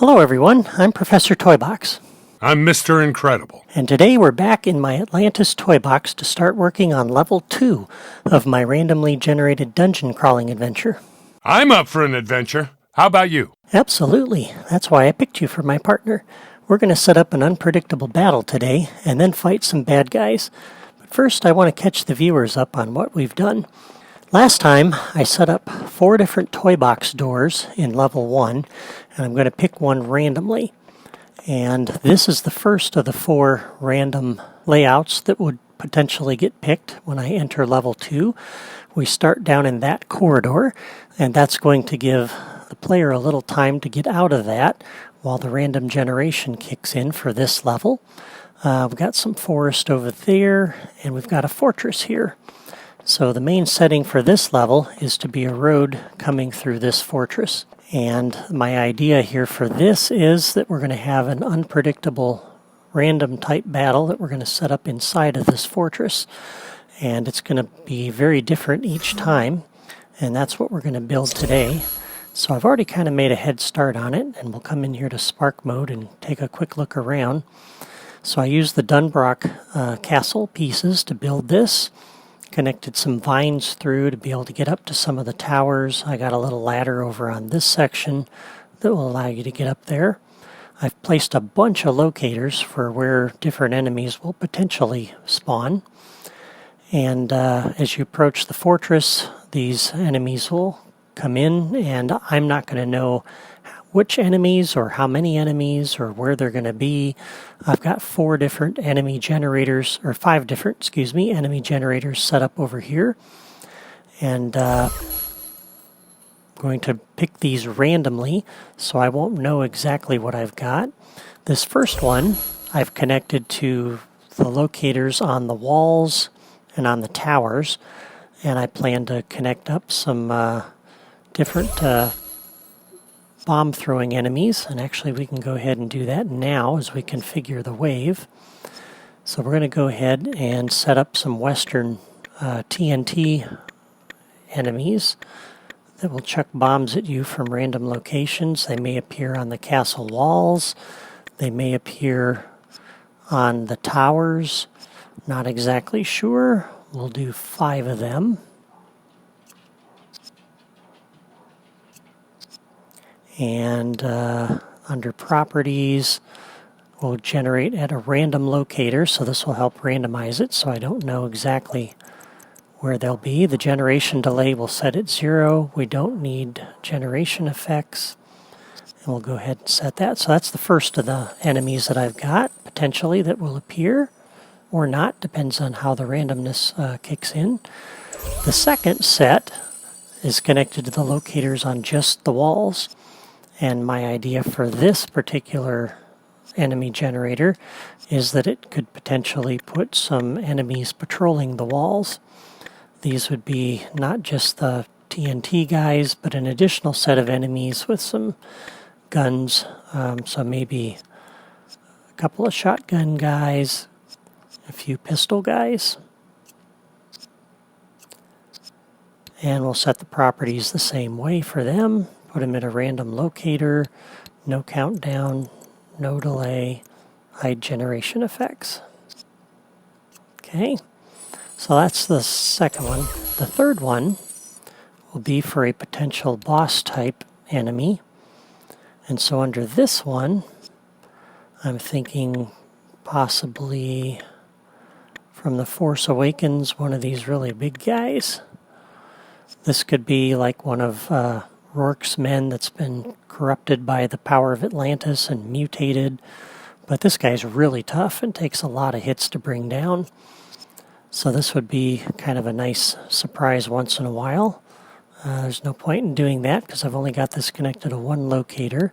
Hello everyone, I'm Professor Toybox, I'm Mr. Incredible. and today we're back in my Atlantis toy box to start working on level 2 of my randomly generated dungeon crawling adventure. I'm up for an adventure. How about you? Absolutely, that's why I picked you for my partner. We're going to set up an unpredictable battle today and then fight some bad guys. But first I want to catch the viewers up on what we've done. Last time I set up 4 different toy box doors in level 1, and I'm going to pick one randomly. And this is the first of the 4 random layouts that would potentially get picked when I enter level 2. We start down in that corridor, and that's going to give the player a little time to get out of that while the random generation kicks in for this level. We've got some forest over there, and we've got a fortress here. So the main setting for this level is to be a road coming through this fortress. And my idea here for this is that we're going to have an unpredictable random type battle that we're going to set up inside of this fortress. And it's going to be very different each time. And that's what we're going to build today. So I've already kind of made a head start on it, and we'll come in here to Spark mode and take a quick look around. So I used the Dunbrock castle pieces to build this. Connected some vines through to be able to get up to some of the towers. I got a little ladder over on this section that will allow you to get up there. I've placed a bunch of locators for where different enemies will potentially spawn. And as you approach the fortress, these enemies will come in, and I'm not going to know which enemies or how many enemies or where they're going to be. I've got 4 different enemy generators, or 5 different, enemy generators set up over here. And going to pick these randomly, so I won't know exactly what I've got. This first one I've connected to the locators on the walls and on the towers, and I plan to connect up some different bomb throwing enemies, and actually we can go ahead and do that now as we configure the wave. So we're going to go ahead and set up some Western TNT enemies that will chuck bombs at you from random locations. They may appear on the castle walls, they may appear on the towers, not exactly sure. We'll do 5 of them. And under properties, we'll generate at a random locator, so this will help randomize it, so I don't know exactly where they'll be. The generation delay will set at 0. We don't need generation effects, and we'll go ahead and set that. So that's the first of the enemies that I've got, potentially, that will appear, or not, depends on how the randomness kicks in. The second set is connected to the locators on just the walls. And my idea for this particular enemy generator is that it could potentially put some enemies patrolling the walls. These would be not just the TNT guys, but an additional set of enemies with some guns. So maybe a couple of shotgun guys, a few pistol guys. And we'll set the properties the same way for them. Put them in a random locator, no countdown, no delay, hide generation effects. Okay, so that's the second one. The third one will be for a potential boss type enemy. And so under this one, I'm thinking possibly from The Force Awakens, one of these really big guys. This could be like one of Rourke's men that's been corrupted by the power of Atlantis and mutated. But this guy's really tough and takes a lot of hits to bring down. So this would be kind of a nice surprise once in a while. There's no point in doing that because I've only got this connected to one locator.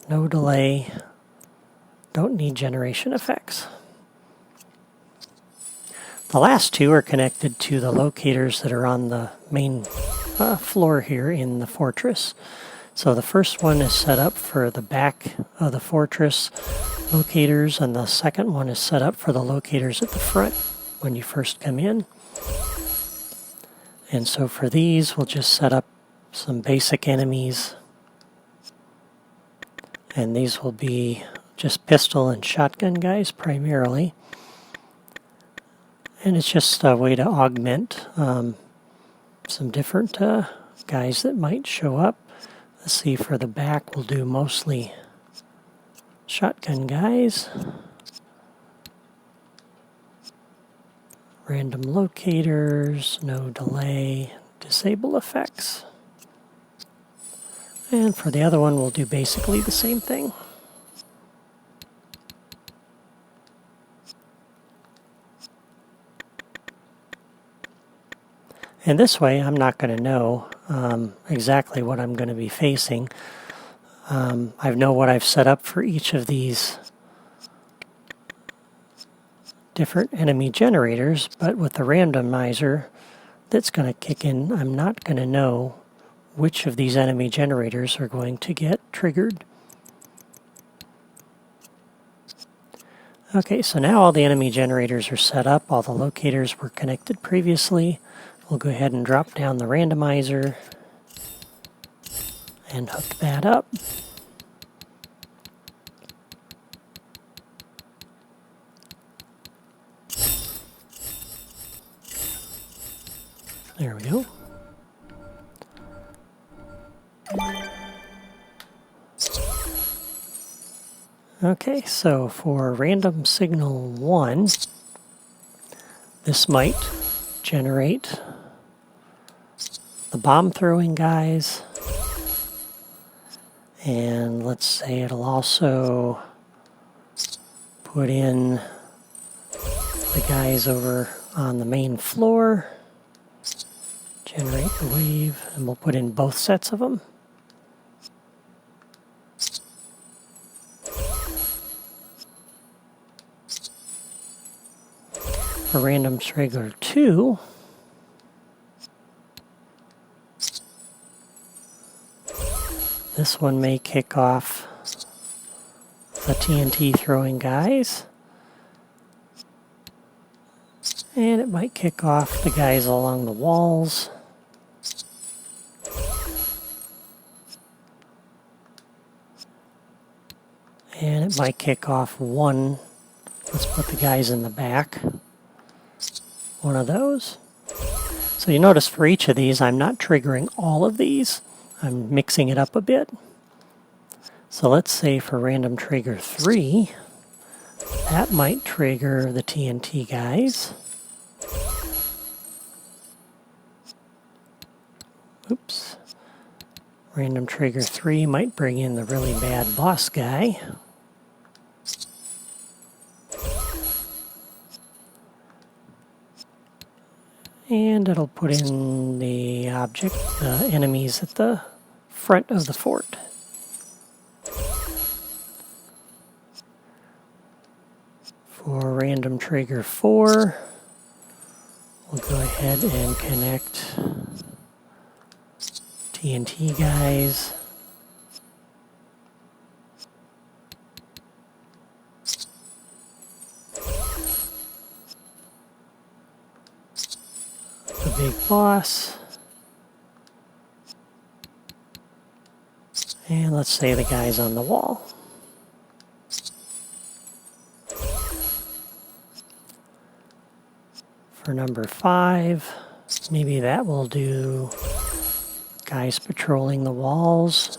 No delay. Don't need generation effects. The last 2 are connected to the locators that are on the main floor here in the fortress. So the first one is set up for the back of the fortress locators, and the second one is set up for the locators at the front when you first come in. And so for these, we'll just set up some basic enemies And these will be just pistol and shotgun guys primarily. And it's just a way to augment some different guys that might show up. Let's see, for the back we'll do mostly shotgun guys. Random locators, no delay, disable effects. And for the other one we'll do basically the same thing. And this way I'm not going to know exactly what I'm going to be facing. I know what I've set up for each of these different enemy generators, but with the randomizer that's going to kick in, I'm not going to know which of these enemy generators are going to get triggered. Okay, so now all the enemy generators are set up, all the locators were connected previously. We'll go ahead and drop down the randomizer and hook that up. There we go. Okay, so for random signal 1, this might generate the bomb throwing guys, and let's say it'll also put in the guys over on the main floor, generate the wave, and we'll put in both sets of them. For random trigger 2, this one may kick off the TNT throwing guys, and it might kick off the guys along the walls. And it might kick off one, let's put the guys in the back, one of those. So you notice for each of these I'm not triggering all of these, I'm mixing it up a bit. So let's say for random trigger 3, that might trigger the TNT guys. Oops. Random trigger 3 might bring in the really bad boss guy. And it'll put in the object, the enemies at the front of the fort. For random trigger 4, we'll go ahead and connect TNT guys. The big boss. And let's say the guys on the wall. For number 5, maybe that will do guys patrolling the walls.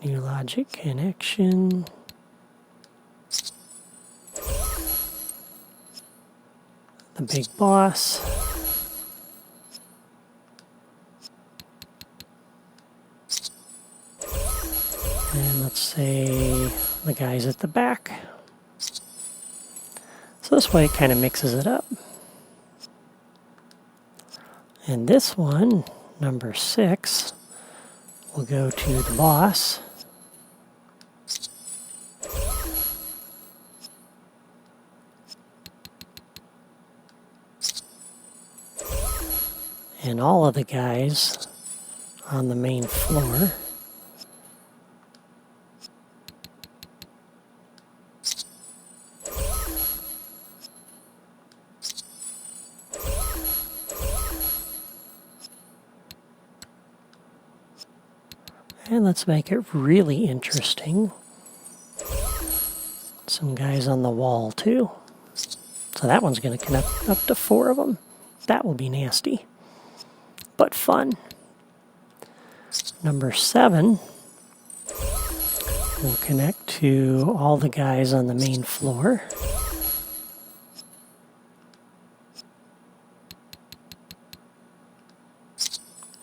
New logic connection. The big boss. And let's say the guys at the back. So this way it kind of mixes it up. And this one, number 6, will go to the boss. And all of the guys on the main floor. And let's make it really interesting. Some guys on the wall too. So that one's going to connect up to 4 of them. That will be nasty, but fun. Number 7 will connect to all the guys on the main floor.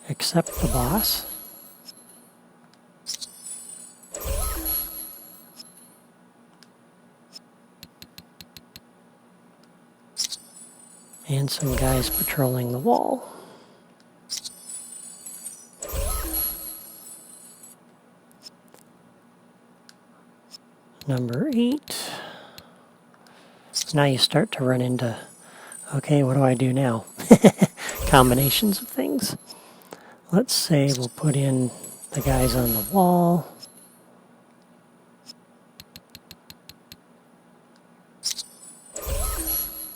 Except the boss. And some guys patrolling the wall. Number 8. Now you start to run into, okay, what do I do now? Combinations of things. Let's say we'll put in the guys on the wall.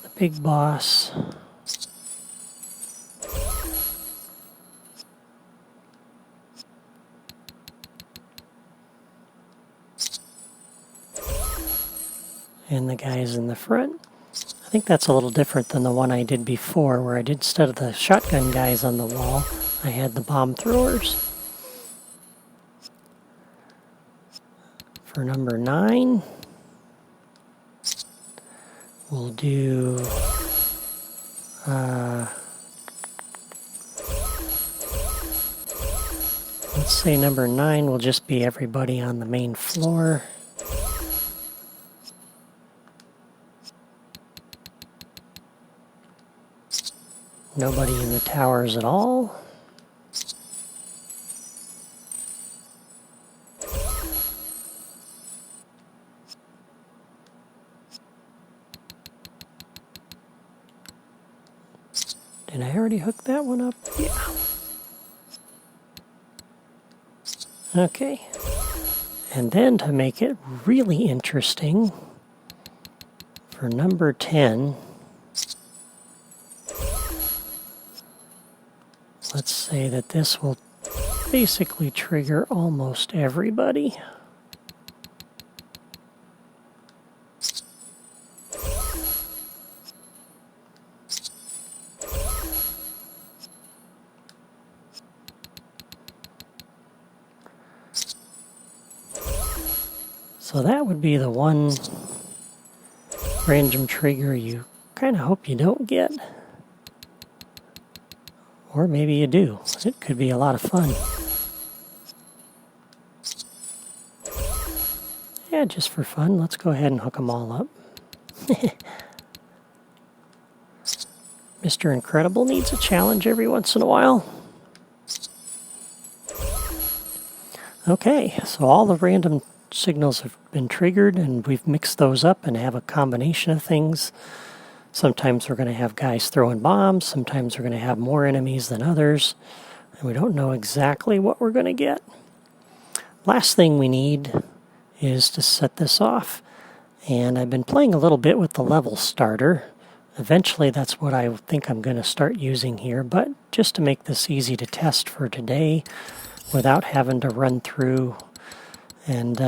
The big boss. And the guys in the front. I think that's a little different than the one I did before, where I did, instead of the shotgun guys on the wall, I had the bomb throwers. For number 9, we'll do let's say number 9 will just be everybody on the main floor. Nobody in the towers at all. Did I already hook that one up? Yeah. Okay. And then to make it really interesting, for number 10, let's say that this will basically trigger almost everybody. So that would be the one random trigger you kind of hope you don't get. Or maybe you do. It could be a lot of fun. Yeah, just for fun, let's go ahead and hook them all up. Mr. Incredible needs a challenge every once in a while. Okay, so all the random signals have been triggered, and we've mixed those up and have a combination of things. Sometimes we're going to have guys throwing bombs, sometimes we're going to have more enemies than others, and we don't know exactly what we're going to get. Last thing we need is to set this off, and I've been playing a little bit with the level starter. Eventually that's what I think I'm going to start using here, but just to make this easy to test for today without having to run through and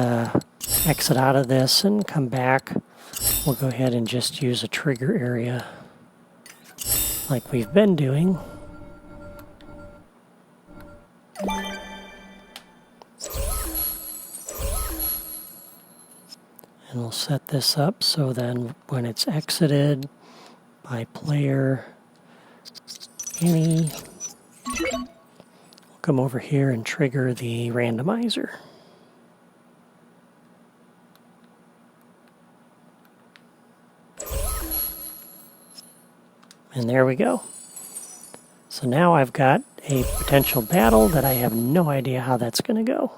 exit out of this and come back, we'll go ahead and just use a trigger area like we've been doing. And we'll set this up so then when it's exited by player any, we'll come over here and trigger the randomizer. And there we go. So now I've got a potential battle that I have no idea how that's going to go.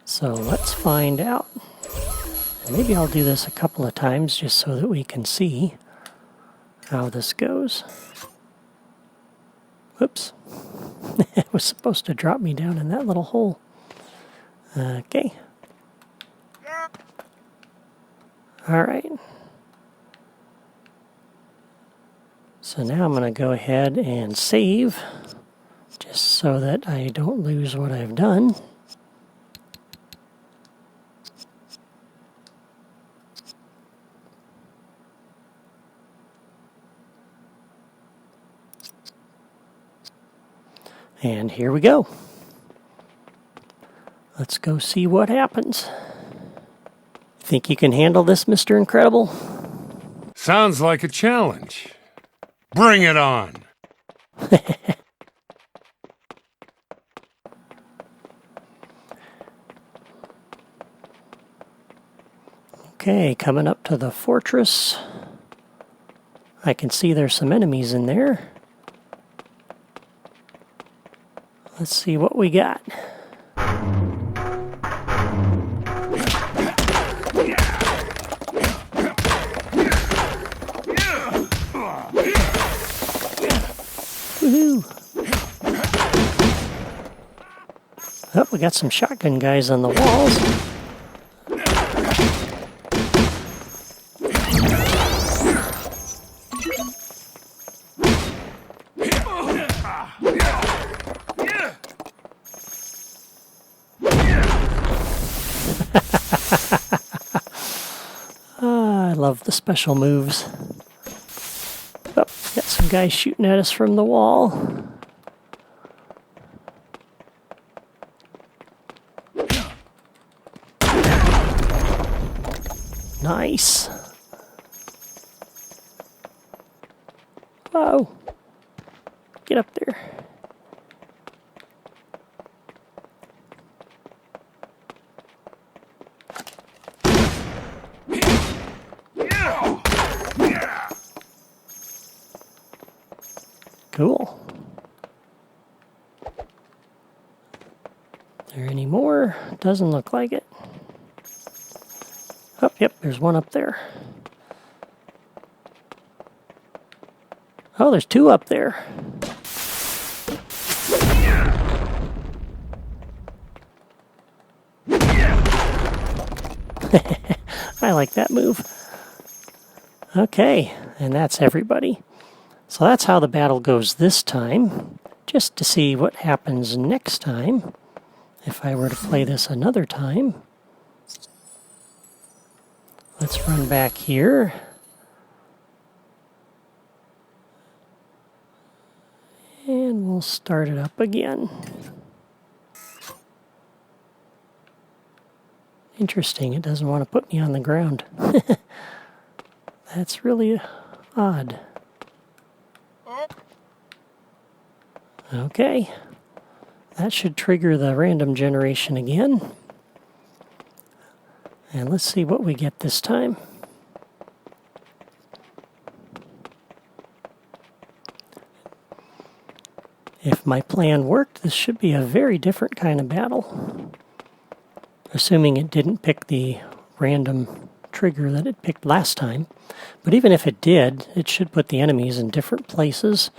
So let's find out. And maybe I'll do this a couple of times just so that we can see how this goes. Whoops. It was supposed to drop me down in that little hole. Okay. All right. So now I'm going to go ahead and save, just so that I don't lose what I've done. And here we go. Let's go see what happens. Think you can handle this, Mr. Incredible? Sounds like a challenge. Bring it on. Okay, coming up to the fortress. I can see there's some enemies in there. Let's see what we got. Woohoo! Oh, we got some shotgun guys on the walls. I love the special moves. Oh, got some guys shooting at us from the wall. Nice. Whoa. Get up there. Cool. There any more? Doesn't look like it. Oh, yep, there's one up there. Oh, there's two up there. I like that move. Okay, and that's everybody. So that's how the battle goes this time. Just to see what happens next time, if I were to play this another time. Let's run back here. And we'll start it up again. Interesting, it doesn't want to put me on the ground. That's really odd. Okay, that should trigger the random generation again. And let's see what we get this time. If my plan worked, this should be a very different kind of battle. Assuming it didn't pick the random trigger that it picked last time. But even if it did, it should put the enemies in different places,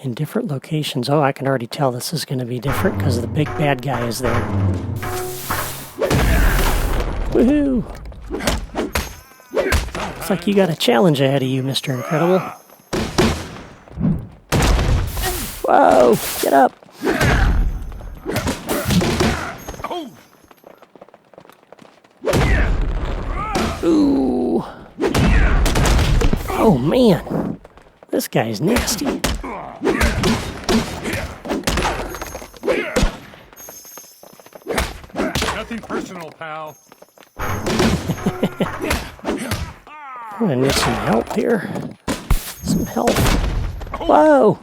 in different locations. Oh, I can already tell this is going to be different because the big bad guy is there. Woohoo! Looks like you got a challenge ahead of you, Mr. Incredible. Whoa! Get up! Ooh! Oh man! This guy's nasty. Nothing personal, pal. I'm gonna need some help here. Some help. Whoa!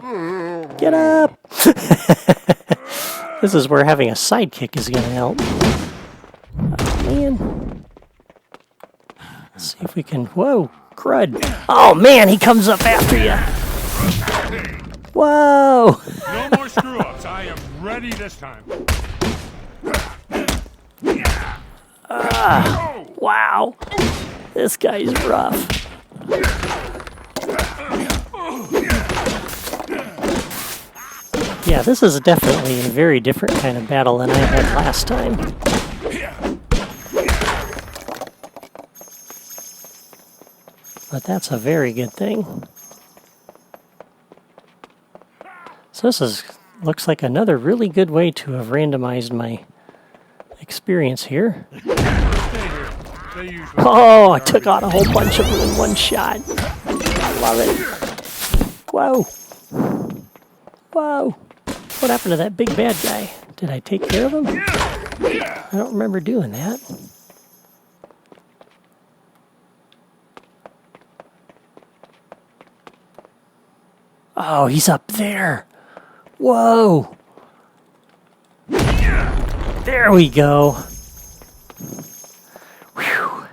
Get up! This is where having a sidekick is gonna help. Oh, man. Let's see if we can... Whoa! Crud! Oh, man! He comes up after you! Whoa! No more screw-ups. I am ready this time. Wow! This guy's rough. Yeah, this is definitely a very different kind of battle than I had last time. But that's a very good thing. So looks like another really good way to have randomized my experience here. Stay here. They usually Oh, I took out a whole bunch of them in one shot. I love it. Whoa. Whoa. What happened to that big bad guy? Did I take care of him? I don't remember doing that. Oh, he's up there. Whoa. There we go. Whew.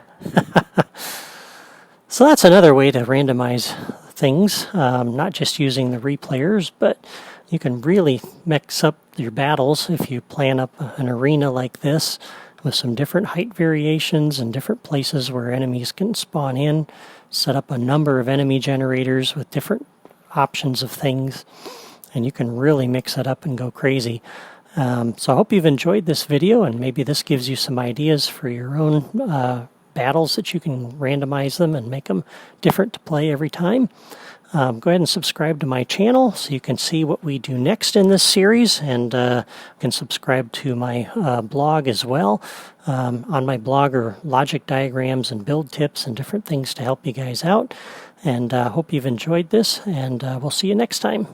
So that's another way to randomize things, not just using the replayers, but you can really mix up your battles if you plan up an arena like this with some different height variations and different places where enemies can spawn in, set up a number of enemy generators with different options of things, and you can really mix it up and go crazy. So I hope you've enjoyed this video, and maybe this gives you some ideas for your own battles that you can randomize them and make them different to play every time. Go ahead and subscribe to my channel so you can see what we do next in this series, and you can subscribe to my blog as well. On my blog are logic diagrams and build tips and different things to help you guys out. And hope you've enjoyed this, and we'll see you next time.